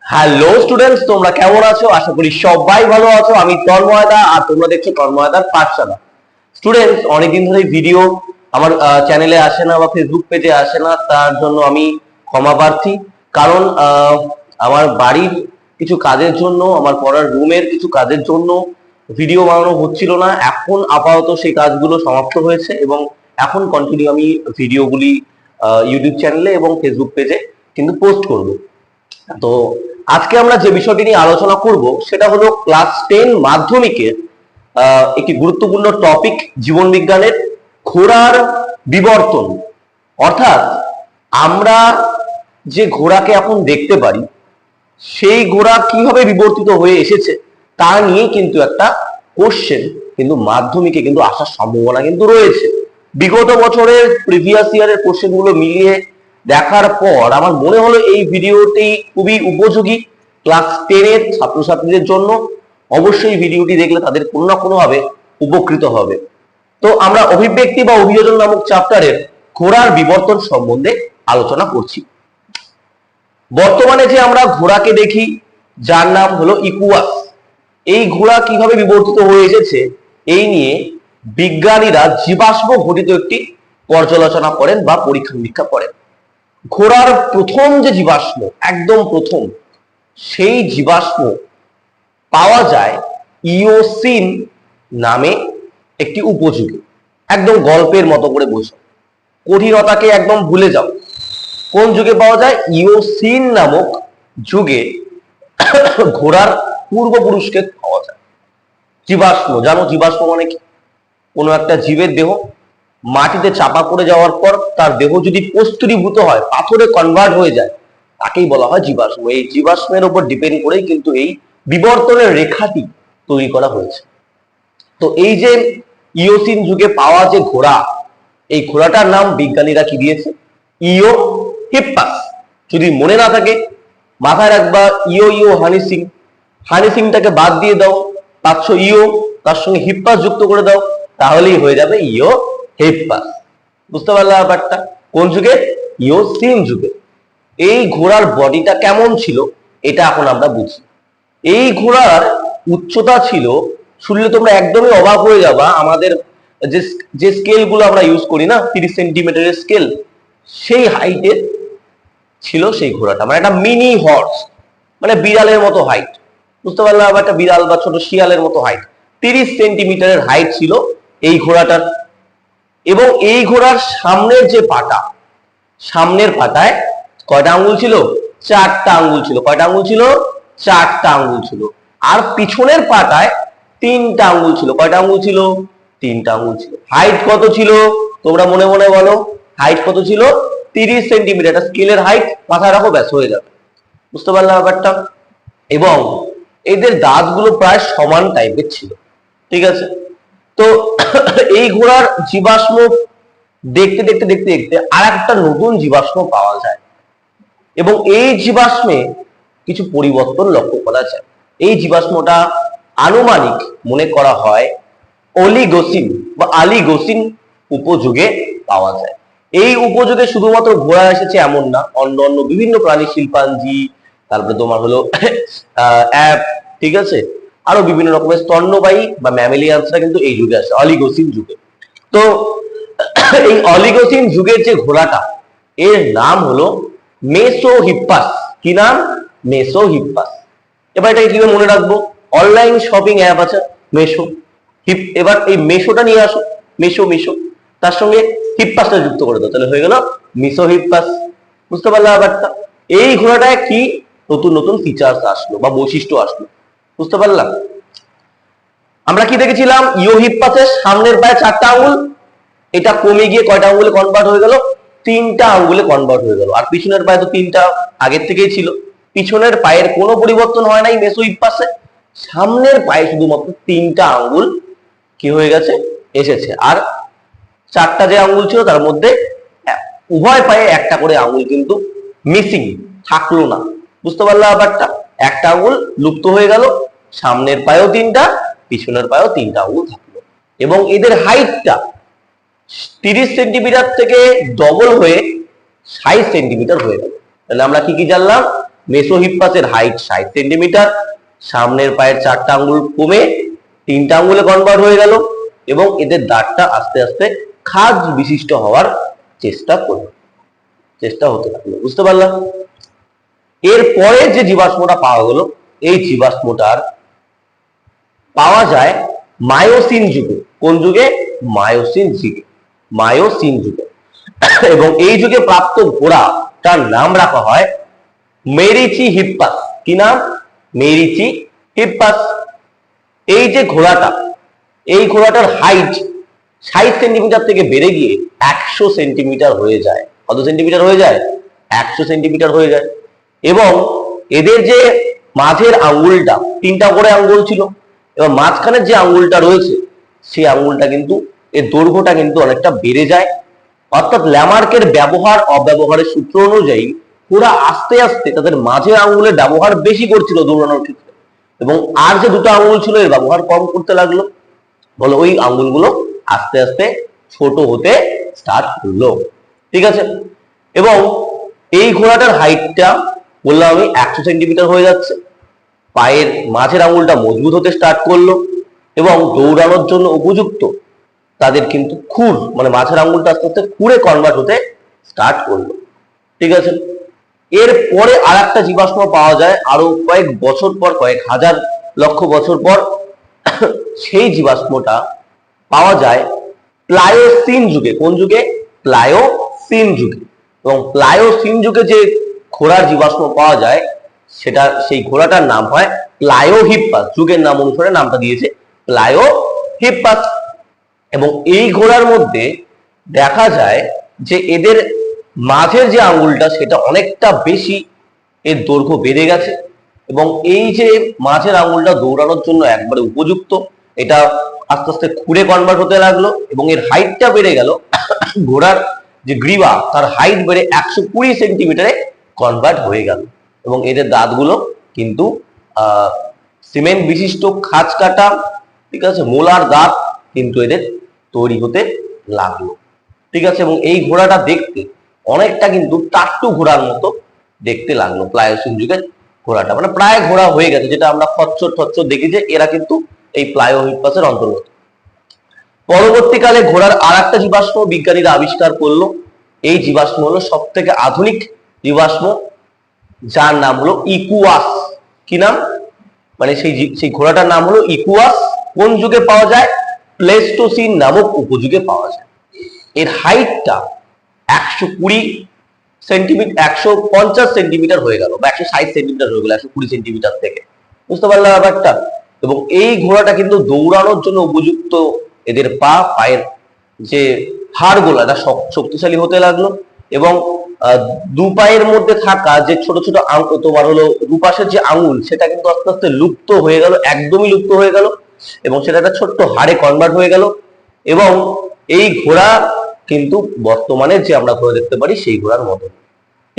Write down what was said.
Hello students, তোমরা কেমন আছো? আশা করি সবাই ভালো আছো। আমি তন্ময়দা, আর তোমরা দেখছো তন্ময়দার পাঠশালা। স্টুডেন্টস, অনেকদিন ধরে ভিডিও আমার চ্যানেলে আসে না বা ফেসবুক পেজে আসে না, তার জন্য আমি ক্ষমা প্রার্থী। কারণ আমার বাড়ির কিছু কাজের জন্য, আমার পড়ার রুমের কিছু কাজের জন্য ভিডিও বানানো হচ্ছিল না। এখন আপাতত সেই কাজগুলো সমাপ্ত হয়েছে এবং এখন কন্টিনিউ আমি ভিডিওগুলি ইউটিউব চ্যানেলে এবং ফেসবুক পেজে কিন্তু পোস্ট করব। তো আজকে আমরা যে বিষয়টি নিয়ে আলোচনা করব সেটা হলো ক্লাস 10 মাধ্যমিকের একটি গুরুত্বপূর্ণ টপিক, জীবন বিজ্ঞানের ঘোড়ার বিবর্তন। অর্থাৎ আমরা যে ঘোড়াকে এখন দেখতে পারি, সেই ঘোড়া কিভাবে বিবর্তিত হয়ে এসেছে তা নিয়ে কিন্তু একটা কোশ্চেন কিন্তু মাধ্যমিকে কিন্তু আসার সম্ভাবনা কিন্তু রয়েছে। বিগত বছরের প্রিভিয়াস ইয়ারের কোশ্চেন গুলো মিলিয়ে দেখার পর আমার মনে হলো এই ভিডিওটি খুবই উপযোগী ক্লাস 10 এর ছাত্রছাত্রীদের জন্য। অবশ্যই ভিডিওটি দেখলে তাদের কোনো না কোনো ভাবে উপকৃত হবে। তো আমরা অভিব্যক্তি বা অভিযোজন নামক চ্যাপ্টারের ঘোড়ার বিবর্তন সম্বন্ধে আলোচনা করছি। বর্তমানে যে আমরা ঘোড়াকে দেখি, যার নাম হলো ইকুয়াস, এই ঘোড়া কিভাবে বিবর্তিত হয়ে এসেছে এই নিয়ে বিজ্ঞানীরা জীবাশ্ম ঘটিত একটি পর্যালোচনা করেন বা পরীক্ষা নিরীক্ষা করেন। ঘোড়ার প্রথম যে জীবাশ্ম, একদম প্রথম, সেই জীবাশ্ম পাওয়া যায় ইওসিন নামে একটি উপযুগে। একদম গল্পের মতো করে বোঝো, কঠিনতাকে একদম ভুলে যাও। কোন যুগে পাওয়া যায়? ইওসিন নামক যুগে ঘোড়ার পূর্বপুরুষকে পাওয়া যায়। জীবাশ্ম, জানো জীবাশ্ম মানে কি? কোনো একটা জীবের দেহ মাটিতে চাপা পড়ে যাওয়ার পর তার দেহ যদি প্রস্তুরীভূত হয়, পাথরে কনভার্ট হয়ে যায়, তাকেই বলা হয় জীবাশ্ম। এই জীবাশ্মের উপর ডিপেন্ড করেই কিন্তু এই বিবর্তনের রেখাটি তৈরি করা হয়েছে। তো এই যে ইওসিন যুগে পাওয়া যে ঘোড়া, এই ঘোড়াটার নাম বিজ্ঞানীরা কি দিয়েছে? ইও হিপ্পাস। যদি মনে না থাকে মাথায় রাখবা ইও ইও হানি সিং, হানি সিংটাকে বাদ দিয়ে দাও, পাচ্ছ ইও, তার সঙ্গে হিপ্পাস যুক্ত করে দাও, তাহলেই হয়ে যাবে ইও হিপ্পাস। বুঝতে পারলে ব্যাপারটা? কোন যুগে? ইওসিন যুগে। এই ঘোড়ার বডিটা কেমন ছিল এটা এখন আমরা বুঝি। এই ঘোড়ার উচ্চতা ছিল, শুনলে তোমরা একদমই অবাক হয়ে যাবা, আমাদের যে স্কেল গুলো আমরা ইউজ করি না, 30 সেন্টিমিটারের স্কেল, সেই হাইটের ছিল সেই ঘোড়াটা। মানে একটা মিনি হর্স, মানে বিড়ালের মতো হাইট। বুঝতে পারলাম? একটা বিড়াল বা ছোট শিয়ালের মতো হাইট, 30 সেন্টিমিটারের হাইট ছিল এই ঘোড়াটার। এবং এই ঘোড়ার সামনের যে পাটা, সামনের পাটায় কয়টা আঙ্গুল ছিল? 4টা আঙ্গুল ছিল। কয়টা আঙ্গুল ছিল? 4টা আঙ্গুল ছিল। আর পিছনের পাটায় 3টা আঙ্গুল ছিল। কয়টা আঙ্গুল ছিল? 3টা আঙ্গুল ছিল। হাইট কত ছিল তোমরা মনে মনে বলো? হাইট কত ছিল? 30 সেন্টিমিটার। স্কেলের হাইট মাথায় রাখো, ব্যাস হয়ে যাবে। বুঝতে পারলাম ব্যাপারটা? এবং এদের দাঁতগুলো প্রায় সমান টাইপের ছিল। ঠিক আছে? তো এই ঘোড়ার জীবাশ্ম দেখতে দেখতে দেখতে দেখতে আর একটা নতুন জীবাশ্ম পাওয়া যায় এবং এই জীবাশ্মে কিছু পরিবর্তন লক্ষ্য করা যায়। এই জীবাশ্মটা আনুমানিক মনে করা হয় অলিগোসিন বা আলিগোসিন উপযুগে পাওয়া যায়। এই উপযুগে শুধুমাত্র ঘোড়া এসেছে এমন না, অন্য অন্য বিভিন্ন প্রাণী, শিল্পাঞ্জি, তারপরে তোমার হলো অ্যাপ, ঠিক আছে, আরো বিভিন্ন রকমের স্তন্যপায়ী বা ম্যামেলিয়ানসরা কিন্তু এই যুগে আসে, অলিগোসিন যুগে। তো এই অলিগোসিন যুগের যে ঘোড়াটা, এর নাম হলো মেসোহিপ্পাস। কি নাম? মেসোহিপ্পাস। এবার এটাকে কিভাবে মনে রাখবো? অনলাইন শপিং অ্যাপ আছে মেশো, এবার এই মেশোটা নিয়ে আসো, মেশো মেশো, তার সঙ্গে হিপ্পাসটা যুক্ত করে দাও, তাহলে হয়ে গেল মেসোহিপ্পাস। বুঝতে পারলে ব্যাপারটা? এই ঘোড়াটায় কি নতুন নতুন ফিচার্স আসলো বা বৈশিষ্ট্য আসলো, বুঝতে পারলাম? আমরা কি দেখেছিলাম? ইওহিপ্পাসের সামনের পায়ে 4টা আঙ্গুল, এটা কমে গিয়ে কয়টা আঙ্গুলে কনভার্ট হয়ে গেল? 3টা আঙ্গুলে কনভার্ট হয়ে গেল। আর পিছনের পায়ে তো 3টা আগের থেকেই ছিল। পিছনের পায়ের কোনো পরিবর্তন হয় নাই মেসোহিপ্পাসে, সামনের পায়ে শুধুমাত্র 3টা আঙ্গুল কি হয়ে গেছে? এসেছে। আর 4টা যে আঙ্গুল ছিল তার মধ্যে উভয় পায়ে একটা করে আঙ্গুল কিন্তু মিসিং থাকলো না। বুঝতে পারলে ব্যাপারটা? একটা আঙ্গুল লুপ্ত হয়ে গেল, সামনের পায়েও 3টা, পিছনের পায়েও 3টা আঙ্গুল থাকলো। এবং এদের হাইটটা 30 সেন্টিমিটার থেকে ডবল হয়ে 60 সেন্টিমিটার হয়ে গেল। তাহলে আমরা কি কি জানলাম? মেসোহিপ্পাসের হাইট 60 সেন্টিমিটার, সামনের পায়ের 4টা আঙ্গুল কমে 3টা আঙ্গুলে কনভার্ট হয়ে গেল এবং এদের দাঁতটা আস্তে আস্তে খাঁজ বিশিষ্ট হওয়ার চেষ্টা হতে লাগলো। বুঝতে পারলাম? এরপরে যে জীবাশ্মটা পাওয়া গেল, এই জীবাশ্মটার পাওয়া যায় মায়োসিন যুগে। কোন যুগে? মায়োসিন যুগে। এবং এই যুগে প্রাপ্ত ঘোড়াটার নাম রাখা হয় মেরিচি হিপ্পাস। কি নাম? মেরিচি হিপ্পাস। এই যে ঘোড়াটা, এই ঘোড়াটার হাইট 60 সেন্টিমিটার থেকে বেড়ে গিয়ে 100 সেন্টিমিটার হয়ে যায়। কত সেন্টিমিটার হয়ে যায়? 100 সেন্টিমিটার হয়ে যায়। এবং এদের যে মাঝের আঙ্গুলটা, 3টা করে আঙ্গুল ছিল, এবার মাঝখানের যে আঙ্গুলটা রয়েছে সেই আঙ্গুলটা কিন্তু, এর দৈর্ঘ্যটা কিন্তু অনেকটা বেড়ে যায়। অর্থাৎ ল্যামার্কের ব্যবহার অব্যবহারের সূত্র অনুযায়ী ওরা আস্তে আস্তে তাদের মাঝের আঙ্গুলের ব্যবহার বেশি করছিল দৌড়ানোর ক্ষেত্রে, এবং আর যে দুটো আঙ্গুল ছিল এর ব্যবহার কম করতে লাগলো। বলে ওই আঙ্গুলগুলো আস্তে আস্তে ছোট হতে স্টার্ট করলো। ঠিক আছে? এবং এই ঘোড়াটার হাইটটা বললাম আমি 100 সেন্টিমিটার হয়ে যাচ্ছে। পায়ের মাঝের আঙ্গুলটা মজবুত হতে স্টার্ট করলো এবং দৌড়ানোর জন্য উপযুক্ত তাদের কিন্তু খুর, মানে মাঝের আঙ্গুলটা আস্তে আস্তে খুরে কনভার্ট হতে স্টার্ট করলো। ঠিক আছে? এরপরে আর একটা জীবাশ্ম পাওয়া যায় আরো কয়েক বছর পর, কয়েক হাজার লক্ষ বছর পর। সেই জীবাশ্মটা পাওয়া যায় প্লায়োসিন যুগে। কোন যুগে? প্লায়োসিন যুগে। এবং প্লায়োসিন যুগে যে ঘোড়ার জীবাশ্ম পাওয়া যায় সেই ঘোড়াটার নাম হয় প্লায়োহিপ্পাস। যুগের নাম অনুসারে নামটা দিয়েছে প্লায়োহিপ্পাস। এবং এই ঘোড়ার মধ্যে দেখা যায় যে এদের মাঝের যে আঙ্গুলটা সেটা অনেকটা বেশি, এর দৈর্ঘ্য বেড়ে গেছে এবং এই যে মাঝের আঙ্গুলটা দৌড়ানোর জন্য একবারে উপযুক্ত, এটা আস্তে আস্তে খুরে কনভার্ট হতে লাগলো এবং এর হাইটটা বেড়ে গেল। ঘোড়ার যে গ্রীবা তার হাইট বেড়ে 120 সেন্টিমিটারে কনভার্ট হয়ে গেল এবং এদের দাঁতগুলো কিন্তু সিমেন্ট বিশিষ্ট খাঁজ কাটা, ঠিক আছে, মোলার দাঁত কিন্তু এদের তৈরি হতে লাগলো। ঠিক আছে? এবং এই ঘোড়াটা দেখতে অনেকটা কিন্তু টাট্টু ঘোড়ার মতো দেখতে লাগলো প্লায়োসিন যুগের ঘোড়াটা, মানে প্রায় ঘোড়া হয়ে গেছে। যেটা আমরা খচ্চর দেখি যে এরা কিন্তু এই প্লায়োহিপ্পাসের অন্তর্গত। পরবর্তীকালে ঘোড়ার আর একটা জীবাশ্ম বিজ্ঞানীরা আবিষ্কার করলো। এই জীবাশ্ম হলো সব থেকে আধুনিক জীবাশ্ম, যার নাম হলো ইকুয়াস। কি নাম? মানে সেই ঘোড়াটার নাম হলো ইকুয়াস। কোন যুগে পাওয়া যায়? প্লেস্টোসিন নামক উপযুগে পাওয়া যায়। এর হাইটটা 150 সেন্টিমিটার হয়ে গেল বা 160 সেন্টিমিটার হয়ে গেল 120 সেন্টিমিটার থেকে। বুঝতে পারলাম ব্যাপারটা? এবং এই ঘোড়াটা কিন্তু দৌড়ানোর জন্য উপযুক্ত। এদের পায়ের যে হাড়গুলো এটা শক্তিশালী হতে লাগলো এবং দু পায়ের মধ্যে থাকা যে ছোট ছোট তোমার হলো দুপাশের যে আঙুল সেটা কিন্তু আস্তে আস্তে লুপ্ত হয়ে গেল, একদমই লুপ্ত হয়ে গেল এবং সেটা একটা ছোট্ট হাড়ে কনভার্ট হয়ে গেল। এবং এই ঘোড়া কিন্তু বর্তমানে যে আমরা ঘোড়া দেখতে পারি সেই ঘোড়ার মতো।